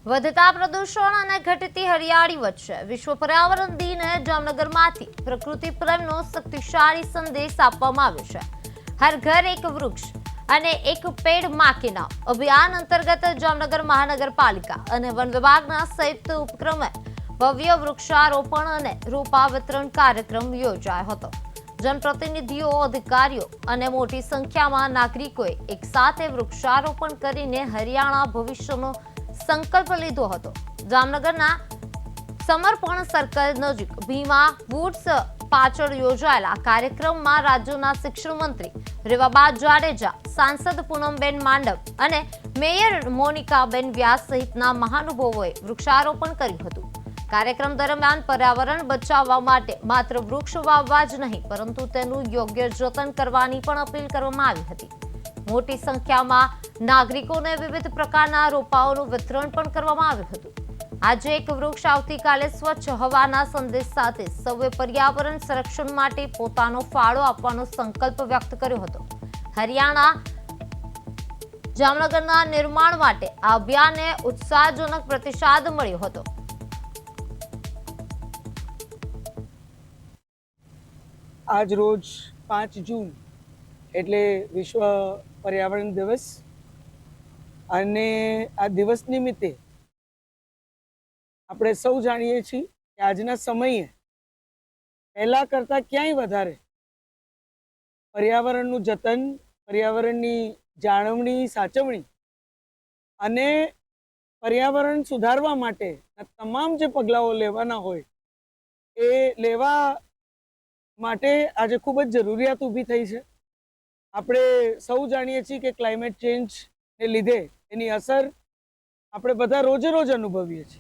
વધતા પ્રદૂષણ અને ઘટતી હરિયાળી વચ્ચે વિશ્વ પર્યાવરણ દિને જામનગરમાંથી પ્રકૃતિ પ્રેમનો શક્તિશાળી સંદેશ આપવામાં આવ્યો છે। હર ઘર એક વૃક્ષ અને એક પેડ માં કે નામ અભિયાન અંતર્ગત જામનગર મહાનગરપાલિકા અને વન વિભાગના સંયુક્ત ઉપક્રમે ભવ્ય વૃક્ષારોપણ અને રોપા વિતરણ કાર્યક્રમ યોજાયો હતો। જનપ્રતિનિધિઓ, અધિકારીઓ અને મોટી સંખ્યામાં નાગરિકોએ એકસાથે વૃક્ષારોપણ કરીને હરિયાણા ભવિષ્યનો સંકલ્પ લીધો હતો। જામનગરના સમર્પણ સર્કલ નજીક ભીમા વુડ્સ પાછળ યોજાયેલા કાર્યક્રમમાં રાજ્યના શિક્ષણ મંત્રી રેવાબા જાડેજા, સાંસદ પૂનમબેન માંડવ અને મેયર મોનિકાબેન વ્યાસ સહિતના મહાનુભાવોએ વૃક્ષારોપણ કર્યું હતું। કાર્યક્રમ દરમિયાન પર્યાવરણ બચાવવા માટે માત્ર વૃક્ષ વાવવા જ નહીં પરંતુ તેનું યોગ્ય જતન કરવાની પણ અપીલ કરવામાં આવી હતી। મોટી સંખ્યામાં નાગરિકોને વિવિધ પ્રકારના રોપાઓનું વિતરણ પણ કરવામાં આવ્યું હતું। આજે એક વૃક્ષ આવતીકાલે સ્વચ્છ હવાના સંદેશ સાથે સૌએ પર્યાવરણ સંરક્ષણ માટે પોતાનો ફાળો આપવાનો સંકલ્પ વ્યક્ત કર્યો હતો। હરિયાણા જામનગરના નિર્માણ માટે આ અભિયાનને ઉત્સાહજનક પ્રતિસાદ મળ્યો હતો। આજ રોજ 5 જૂન એટલે વિશ્વ પર્યાવરણ દિવસ અને આ દિવસ નિમિત્તે આપણે સૌ જાણીએ છીએ કે આજના સમયે પહેલા કરતાં ક્યાંય વધારે પર્યાવરણનું જતન, પર્યાવરણની જાળવણી, સાચવણી અને પર્યાવરણ સુધારવા માટે તમામ જે પગલાઓ લેવાના હોય એ લેવા માટે આજે ખૂબ જ જરૂરિયાત ઊભી થઈ છે। આપણે સૌ જાણીએ છીએ કે ક્લાઇમેટ ચેન્જને લીધે એની અસર આપણે બધા રોજે રોજ અનુભવીએ છીએ।